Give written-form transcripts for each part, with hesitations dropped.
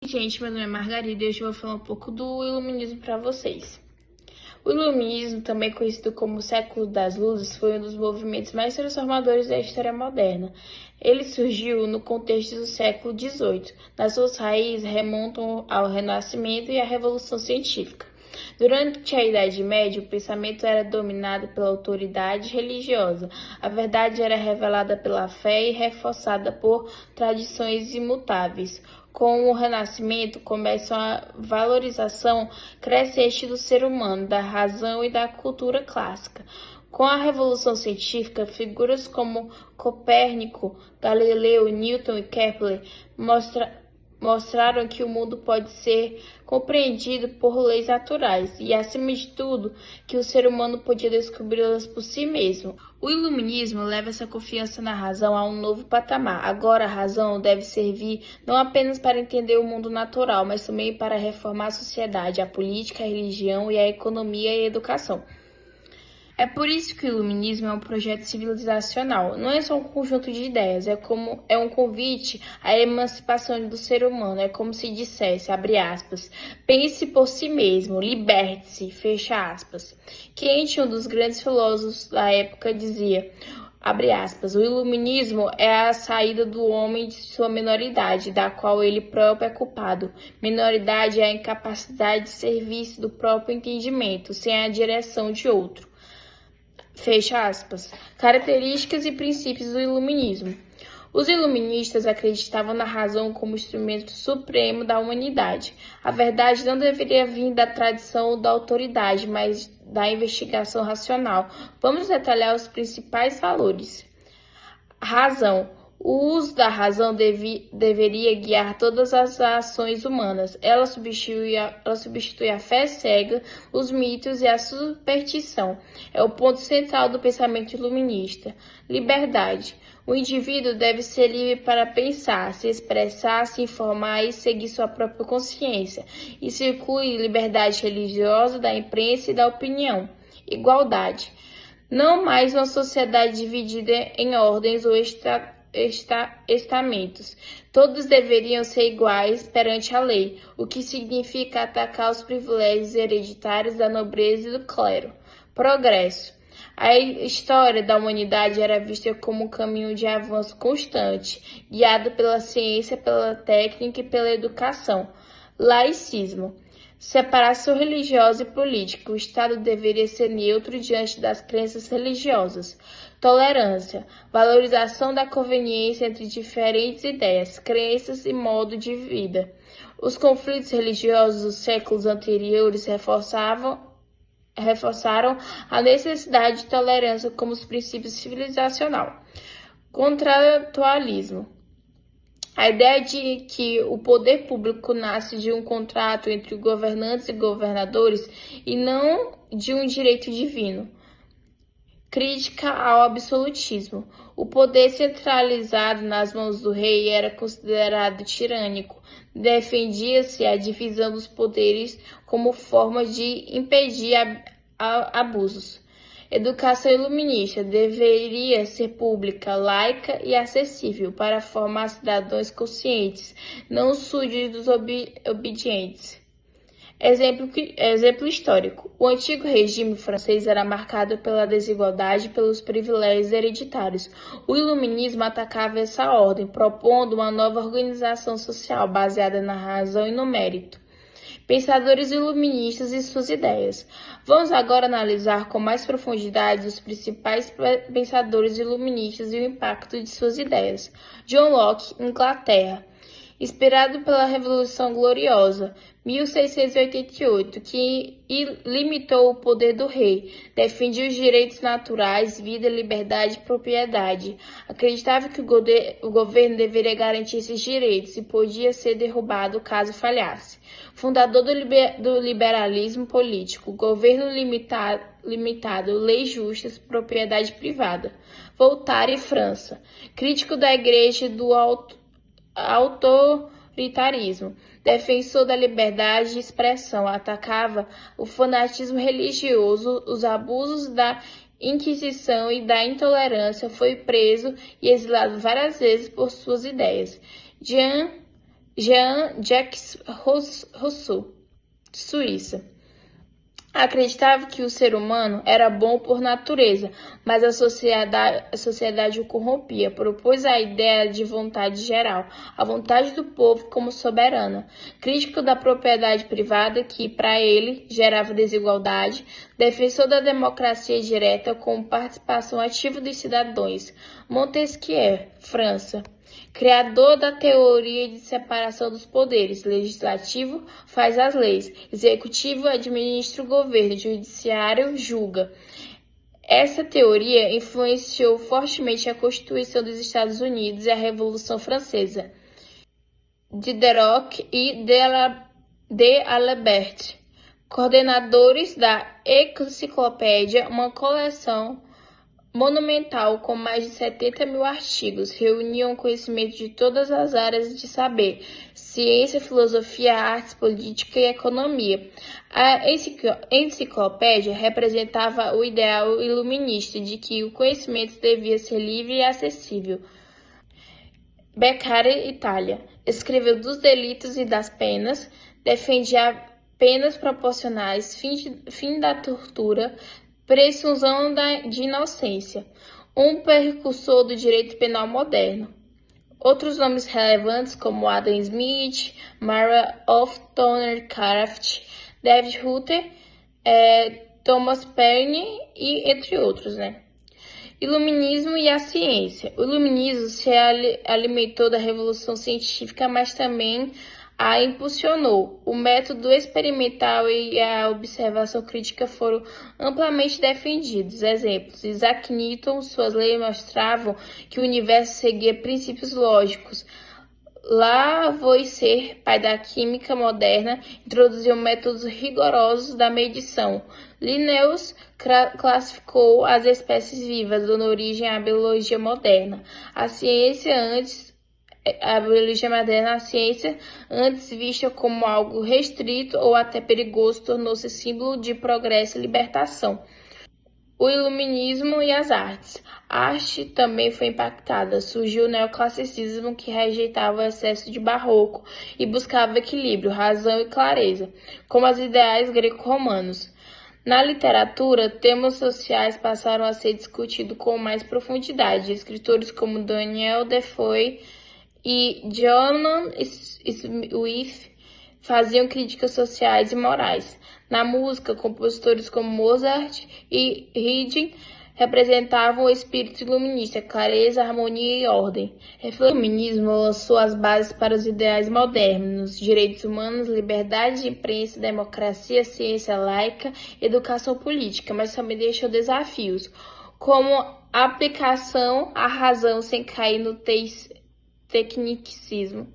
Gente, meu nome é Margarida e hoje eu vou falar um pouco do Iluminismo para vocês. O Iluminismo, também conhecido como o Século das Luzes, foi um dos movimentos mais transformadores da história moderna. Ele surgiu no contexto do século XVIII. Nas suas raízes remontam ao Renascimento e à Revolução Científica. Durante a Idade Média, o pensamento era dominado pela autoridade religiosa. A verdade era revelada pela fé e reforçada por tradições imutáveis. Com o Renascimento, começa a valorização crescente do ser humano, da razão e da cultura clássica. Com a Revolução Científica, figuras como Copérnico, Galileu, Newton e Kepler mostraram que o mundo pode ser compreendido por leis naturais e, acima de tudo, que o ser humano podia descobri-las por si mesmo. O iluminismo leva essa confiança na razão a um novo patamar. Agora, a razão deve servir não apenas para entender o mundo natural, mas também para reformar a sociedade, a política, a religião e a economia e a educação. É por isso que o iluminismo é um projeto civilizacional. Não é só um conjunto de ideias, é um convite à emancipação do ser humano. É como se dissesse, abre aspas, pense por si mesmo, liberte-se, fecha aspas. Kant, um dos grandes filósofos da época, dizia, abre aspas, o iluminismo é a saída do homem de sua minoridade, da qual ele próprio é culpado. Minoridade é a incapacidade de serviço do próprio entendimento, sem a direção de outro. Fecha aspas. Características e princípios do iluminismo. Os iluministas acreditavam na razão como instrumento supremo da humanidade. A verdade não deveria vir da tradição ou da autoridade, mas da investigação racional. Vamos detalhar os principais valores. Razão. O uso da razão deveria guiar todas as ações humanas. Ela substitui a fé cega, os mitos e a superstição. É o ponto central do pensamento iluminista. Liberdade. O indivíduo deve ser livre para pensar, se expressar, se informar e seguir sua própria consciência. Isso inclui liberdade religiosa, da imprensa e da opinião. Igualdade. Não mais uma sociedade dividida em ordens ou estamentos. Todos deveriam ser iguais perante a lei, o que significa atacar os privilégios hereditários da nobreza e do clero. Progresso. A história da humanidade era vista como um caminho de avanço constante, guiado pela ciência, pela técnica e pela educação. Laicismo. Separação religiosa e política. O Estado deveria ser neutro diante das crenças religiosas. Tolerância. Valorização da conveniência entre diferentes ideias, crenças e modo de vida. Os conflitos religiosos dos séculos anteriores reforçaram a necessidade de tolerância como os princípios civilizacional. Contratualismo. A ideia de que o poder público nasce de um contrato entre governantes e governadores e não de um direito divino. Crítica ao absolutismo. O poder centralizado nas mãos do rei era considerado tirânico. Defendia-se a divisão dos poderes como forma de impedir abusos. Educação iluminista deveria ser pública, laica e acessível para formar cidadãos conscientes, não súditos obedientes. Exemplo histórico. O antigo regime francês era marcado pela desigualdade e pelos privilégios hereditários. O iluminismo atacava essa ordem, propondo uma nova organização social baseada na razão e no mérito. Pensadores iluministas e suas ideias. Vamos agora analisar com mais profundidade os principais pensadores iluministas e o impacto de suas ideias. John Locke, Inglaterra. Inspirado pela Revolução Gloriosa, 1688, que limitou o poder do rei, defendia os direitos naturais, vida, liberdade e propriedade. Acreditava que o governo deveria garantir esses direitos e podia ser derrubado caso falhasse. Fundador do liberalismo político, governo limitado, leis justas, propriedade privada. Voltaire, França. Crítico da Igreja e do autoritarismo, defensor da liberdade de expressão, atacava o fanatismo religioso, os abusos da Inquisição e da intolerância, foi preso e exilado várias vezes por suas ideias. Jean Jean-Jacques Rousseau, Suíça. Acreditava que o ser humano era bom por natureza, mas a sociedade o corrompia. Propôs a ideia de vontade geral, a vontade do povo como soberana. Crítico da propriedade privada, que, para ele, gerava desigualdade. Defensor da democracia direta com participação ativa dos cidadãos. Montesquieu, França. Criador da teoria de separação dos poderes, legislativo faz as leis, executivo administra o governo, judiciário julga. Essa teoria influenciou fortemente a Constituição dos Estados Unidos e a Revolução Francesa. Diderot e D'Alembert, coordenadores da Enciclopédia, uma coleção monumental com mais de 70 mil artigos, reuniam conhecimento de todas as áreas de saber, ciência, filosofia, artes, política e economia. A enciclopédia representava o ideal iluminista de que o conhecimento devia ser livre e acessível. Beccaria, Itália, escreveu dos delitos e das penas, defendia penas proporcionais, fim da tortura, presunção de inocência, um precursor do direito penal moderno. Outros nomes relevantes como Adam Smith, Mara Toner Craft, David Hutter, Thomas Paine e entre outros, Iluminismo e a ciência. O iluminismo se alimentou da revolução científica, mas também a impulsionou. O método experimental e a observação crítica foram amplamente defendidos. Exemplos: Isaac Newton, suas leis mostravam que o universo seguia princípios lógicos. Lavoisier, pai da química moderna, introduziu métodos rigorosos da medição. Linnaeus classificou as espécies vivas, dando origem à biologia moderna. A biologia moderna, a ciência, antes vista como algo restrito ou até perigoso, tornou-se símbolo de progresso e libertação. O iluminismo e as artes. A arte também foi impactada. Surgiu o neoclassicismo, que rejeitava o excesso de barroco e buscava equilíbrio, razão e clareza, como os ideais greco-romanos. Na literatura, temas sociais passaram a ser discutidos com mais profundidade. Escritores como Daniel Defoe e John Swift faziam críticas sociais e morais. Na música, compositores como Mozart e Haydn representavam o espírito iluminista, clareza, harmonia e ordem. O iluminismo lançou as bases para os ideais modernos: direitos humanos, liberdade de imprensa, democracia, ciência laica, educação política, mas também deixou desafios, como a aplicação à razão sem cair no tecnicismo.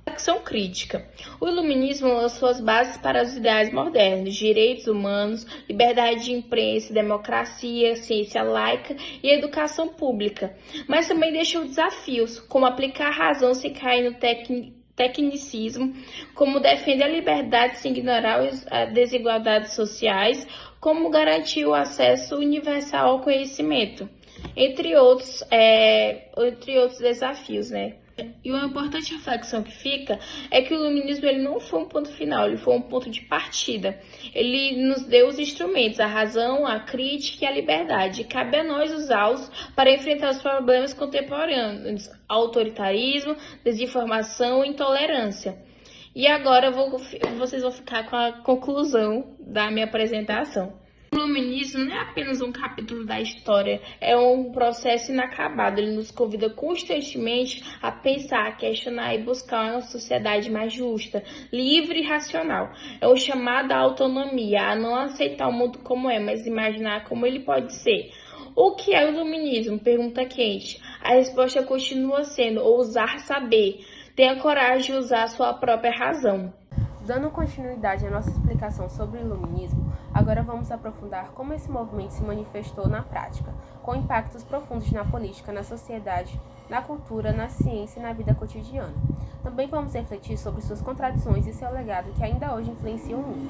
Ação crítica. O iluminismo lançou as bases para os ideais modernos: direitos humanos, liberdade de imprensa, democracia, ciência laica e educação pública, mas também deixou desafios, como aplicar a razão sem cair no tecnicismo, como defender a liberdade sem ignorar as desigualdades sociais, como garantir o acesso universal ao conhecimento, entre outros desafios, E uma importante reflexão que fica é que o iluminismo ele não foi um ponto final, ele foi um ponto de partida. Ele nos deu os instrumentos, a razão, a crítica e a liberdade. Cabe a nós usá-los para enfrentar os problemas contemporâneos: autoritarismo, desinformação e intolerância. E agora vocês vão ficar com a conclusão da minha apresentação. O iluminismo não é apenas um capítulo da história, é um processo inacabado. Ele nos convida constantemente a pensar, a questionar e buscar uma sociedade mais justa, livre e racional. É um chamado à autonomia, a não aceitar o mundo como é, mas imaginar como ele pode ser. O que é o iluminismo? Pergunta quente. A resposta continua sendo ousar saber. Tenha coragem de usar a sua própria razão. Dando continuidade à nossa explicação sobre o iluminismo, agora vamos aprofundar como esse movimento se manifestou na prática, com impactos profundos na política, na sociedade, na cultura, na ciência e na vida cotidiana. Também vamos refletir sobre suas contradições e seu legado que ainda hoje influenciam o mundo.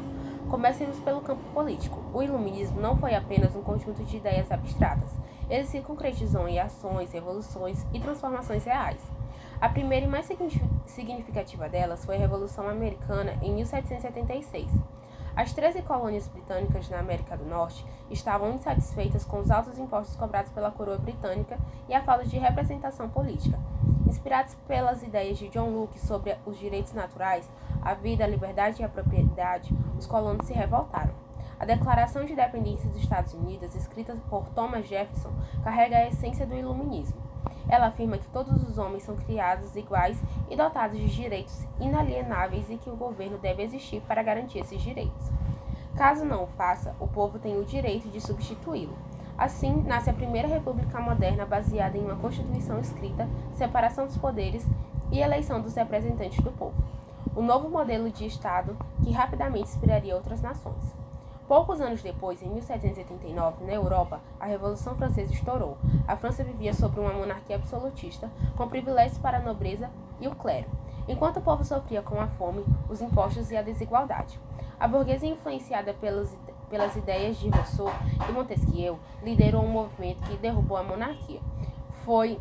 Comecemos pelo campo político. O iluminismo não foi apenas um conjunto de ideias abstratas. Ele se concretizou em ações, revoluções e transformações reais. A primeira e mais significativa delas foi a Revolução Americana em 1776. As 13 colônias britânicas na América do Norte estavam insatisfeitas com os altos impostos cobrados pela coroa britânica e a falta de representação política. Inspirados pelas ideias de John Locke sobre os direitos naturais, a vida, a liberdade e a propriedade, os colonos se revoltaram. A Declaração de Independência dos Estados Unidos, escrita por Thomas Jefferson, carrega a essência do iluminismo. Ela afirma que todos os homens são criados iguais e dotados de direitos inalienáveis e que o governo deve existir para garantir esses direitos. Caso não o faça, o povo tem o direito de substituí-lo. Assim, nasce a primeira república moderna baseada em uma constituição escrita, separação dos poderes e eleição dos representantes do povo. Um novo modelo de Estado que rapidamente inspiraria outras nações. Poucos anos depois, em 1789, na Europa, a Revolução Francesa estourou. A França vivia sob uma monarquia absolutista, com privilégios para a nobreza e o clero, enquanto o povo sofria com a fome, os impostos e a desigualdade. A burguesia, influenciada pelas ideias de Rousseau e Montesquieu, liderou um movimento que derrubou a monarquia. Foi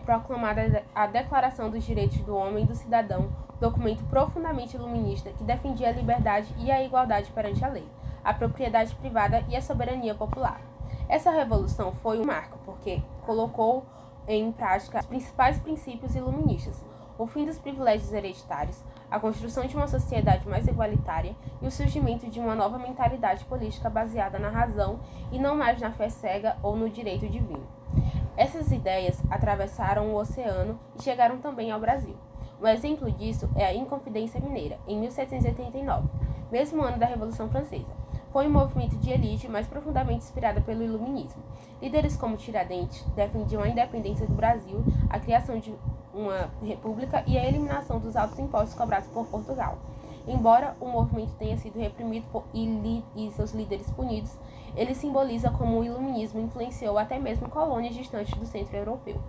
proclamada a Declaração dos Direitos do Homem e do Cidadão, documento profundamente iluminista que defendia a liberdade e a igualdade perante a lei, a propriedade privada e a soberania popular. Essa revolução foi um marco, porque colocou em prática os principais princípios iluministas: o fim dos privilégios hereditários, a construção de uma sociedade mais igualitária e o surgimento de uma nova mentalidade política baseada na razão e não mais na fé cega ou no direito divino. Essas ideias atravessaram o oceano e chegaram também ao Brasil. Um exemplo disso é a Inconfidência Mineira, em 1789, mesmo ano da Revolução Francesa. Foi um movimento de elite mais profundamente inspirado pelo iluminismo. Líderes como Tiradentes defendiam a independência do Brasil, a criação de uma república e a eliminação dos altos impostos cobrados por Portugal. Embora o movimento tenha sido reprimido e seus líderes punidos, ele simboliza como o iluminismo influenciou até mesmo colônias distantes do centro europeu.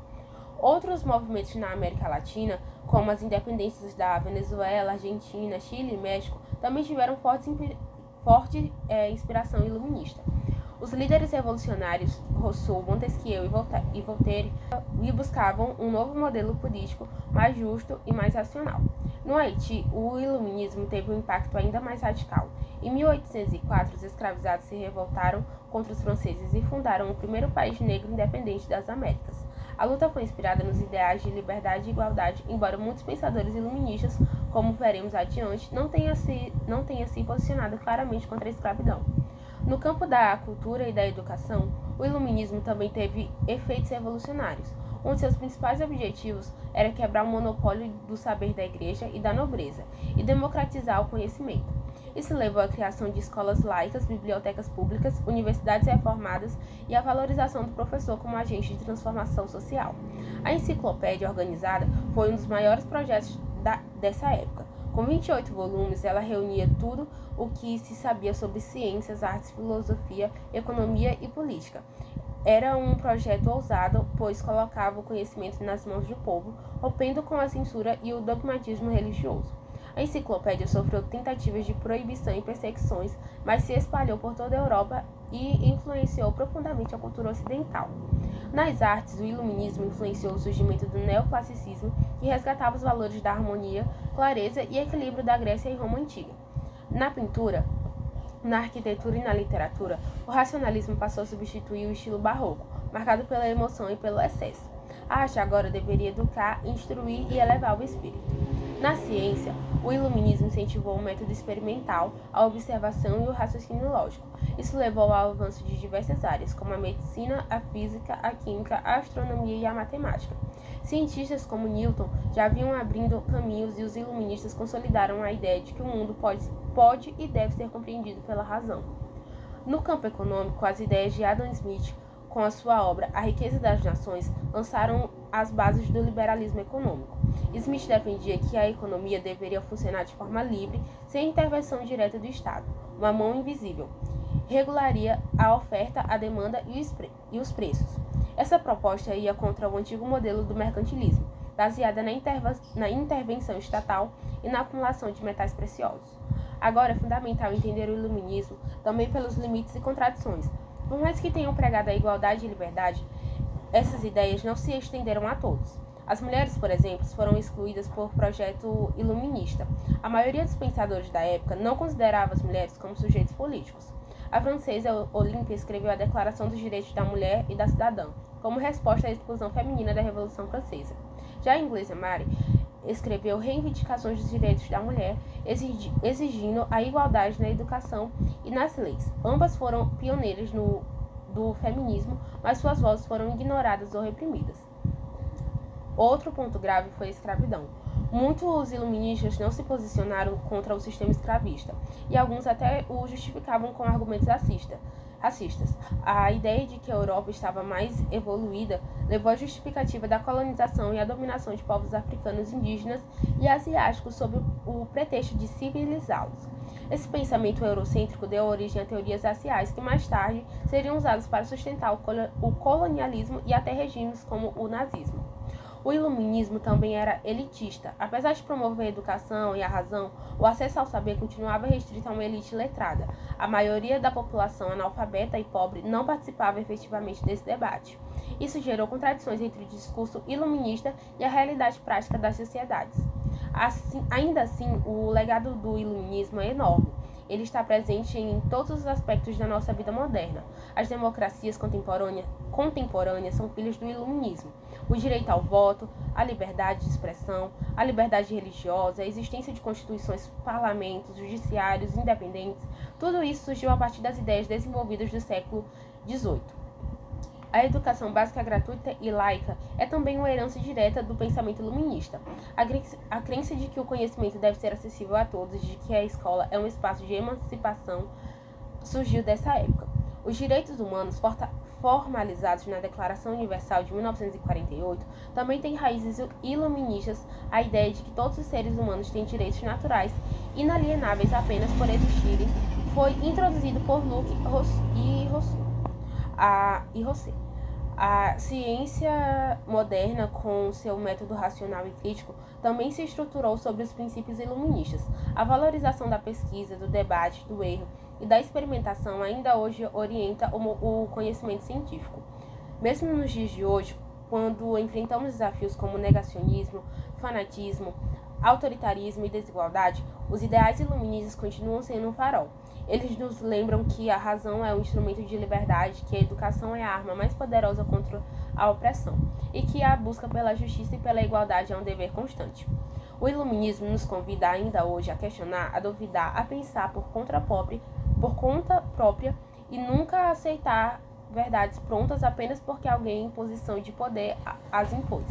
Outros movimentos na América Latina, como as independências da Venezuela, Argentina, Chile e México, também tiveram forte inspiração iluminista. Os líderes revolucionários Rousseau, Montesquieu e Voltaire buscavam um novo modelo político mais justo e mais racional. No Haiti, o iluminismo teve um impacto ainda mais radical. Em 1804, os escravizados se revoltaram contra os franceses e fundaram o primeiro país negro independente das Américas. A luta foi inspirada nos ideais de liberdade e igualdade, embora muitos pensadores iluministas, como veremos adiante, não tenham se posicionado claramente contra a escravidão. No campo da cultura e da educação, o iluminismo também teve efeitos revolucionários. Um de seus principais objetivos era quebrar o monopólio do saber da igreja e da nobreza e democratizar o conhecimento. Isso levou à criação de escolas laicas, bibliotecas públicas, universidades reformadas e à valorização do professor como agente de transformação social. A enciclopédia organizada foi um dos maiores projetos dessa época. Com 28 volumes, ela reunia tudo o que se sabia sobre ciências, artes, filosofia, economia e política. Era um projeto ousado, pois colocava o conhecimento nas mãos do povo, rompendo com a censura e o dogmatismo religioso. A enciclopédia sofreu tentativas de proibição e perseguições, mas se espalhou por toda a Europa e influenciou profundamente a cultura ocidental. Nas artes, o iluminismo influenciou o surgimento do neoclassicismo, que resgatava os valores da harmonia, clareza e equilíbrio da Grécia e Roma antiga. Na pintura, na arquitetura e na literatura, o racionalismo passou a substituir o estilo barroco, marcado pela emoção e pelo excesso. A arte agora deveria educar, instruir e elevar o espírito. Na ciência, o iluminismo incentivou o método experimental, a observação e o raciocínio lógico. Isso levou ao avanço de diversas áreas, como a medicina, a física, a química, a astronomia e a matemática. Cientistas como Newton já vinham abrindo caminhos e os iluministas consolidaram a ideia de que o mundo pode e deve ser compreendido pela razão. No campo econômico, as ideias de Adam Smith, com a sua obra A Riqueza das Nações, lançaram as bases do liberalismo econômico. Smith defendia que a economia deveria funcionar de forma livre, sem intervenção direta do Estado. Uma mão invisível regularia a oferta, a demanda e os preços. Essa proposta ia contra o antigo modelo do mercantilismo, baseada na intervenção estatal e na acumulação de metais preciosos. Agora é fundamental entender o iluminismo também pelos limites e contradições. Por mais que tenham pregado a igualdade e liberdade, essas ideias não se estenderam a todos. As mulheres, por exemplo, foram excluídas por projeto iluminista. A maioria dos pensadores da época não considerava as mulheres como sujeitos políticos. A francesa Olímpia escreveu a Declaração dos Direitos da Mulher e da Cidadã, como resposta à exclusão feminina da Revolução Francesa. Já a inglesa Mary escreveu Reivindicações dos Direitos da Mulher, exigindo a igualdade na educação e nas leis. Ambas foram pioneiras do feminismo, mas suas vozes foram ignoradas ou reprimidas. Outro ponto grave foi a escravidão. Muitos iluministas não se posicionaram contra o sistema escravista, e alguns até o justificavam com argumentos racistas. A ideia de que a Europa estava mais evoluída levou à justificativa da colonização e a dominação de povos africanos, indígenas e asiáticos sob o pretexto de civilizá-los. Esse pensamento eurocêntrico deu origem a teorias raciais que mais tarde seriam usadas para sustentar o colonialismo e até regimes como o nazismo. O iluminismo também era elitista. Apesar de promover a educação e a razão, o acesso ao saber continuava restrito a uma elite letrada. A maioria da população analfabeta e pobre não participava efetivamente desse debate. Isso gerou contradições entre o discurso iluminista e a realidade prática das sociedades. Ainda assim, o legado do iluminismo é enorme. Ele está presente em todos os aspectos da nossa vida moderna. As democracias contemporâneas são filhas do iluminismo. O direito ao voto, a liberdade de expressão, a liberdade religiosa, a existência de constituições, parlamentos, judiciários independentes, tudo isso surgiu a partir das ideias desenvolvidas do século XVIII. A educação básica gratuita e laica é também uma herança direta do pensamento iluminista. A crença de que o conhecimento deve ser acessível a todos e de que a escola é um espaço de emancipação surgiu dessa época. Os direitos humanos, formalizados na Declaração Universal de 1948, também têm raízes iluministas. A ideia de que todos os seres humanos têm direitos naturais, inalienáveis apenas por existirem, foi introduzido por Locke e Rousseau. A ciência moderna, com seu método racional e crítico, também se estruturou sobre os princípios iluministas. A valorização da pesquisa, do debate, do erro e da experimentação ainda hoje orienta o conhecimento científico. Mesmo nos dias de hoje, quando enfrentamos desafios como negacionismo, fanatismo, autoritarismo e desigualdade, os ideais iluministas continuam sendo um farol. Eles nos lembram que a razão é um instrumento de liberdade, que a educação é a arma mais poderosa contra a opressão e que a busca pela justiça e pela igualdade é um dever constante. O iluminismo nos convida ainda hoje a questionar, a duvidar, a pensar por conta própria e nunca aceitar verdades prontas apenas porque alguém em posição de poder as impôs.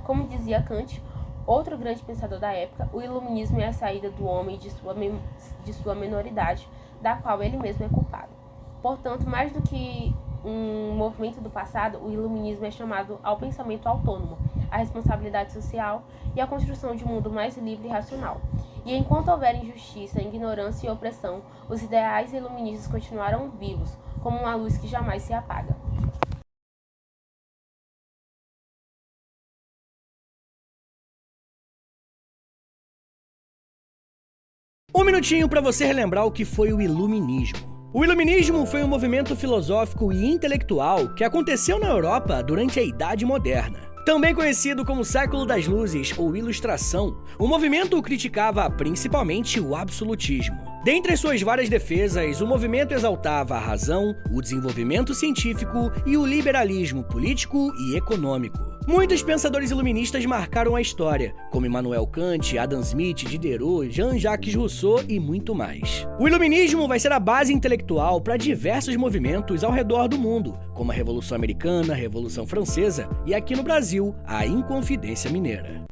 Como dizia Kant, outro grande pensador da época, o iluminismo é a saída do homem de sua minoridade, da qual ele mesmo é culpado. Portanto, mais do que um movimento do passado, o iluminismo é chamado ao pensamento autônomo, à responsabilidade social e à construção de um mundo mais livre e racional. E enquanto houver injustiça, ignorância e opressão, os ideais iluministas continuarão vivos, como uma luz que jamais se apaga. Um minutinho para você relembrar o que foi o Iluminismo. O Iluminismo foi um movimento filosófico e intelectual que aconteceu na Europa durante a Idade Moderna. Também conhecido como Século das Luzes ou Ilustração, o movimento criticava principalmente o absolutismo. Dentre suas várias defesas, o movimento exaltava a razão, o desenvolvimento científico e o liberalismo político e econômico. Muitos pensadores iluministas marcaram a história, como Immanuel Kant, Adam Smith, Diderot, Jean-Jacques Rousseau e muito mais. O iluminismo vai ser a base intelectual para diversos movimentos ao redor do mundo, como a Revolução Americana, a Revolução Francesa e aqui no Brasil, a Inconfidência Mineira.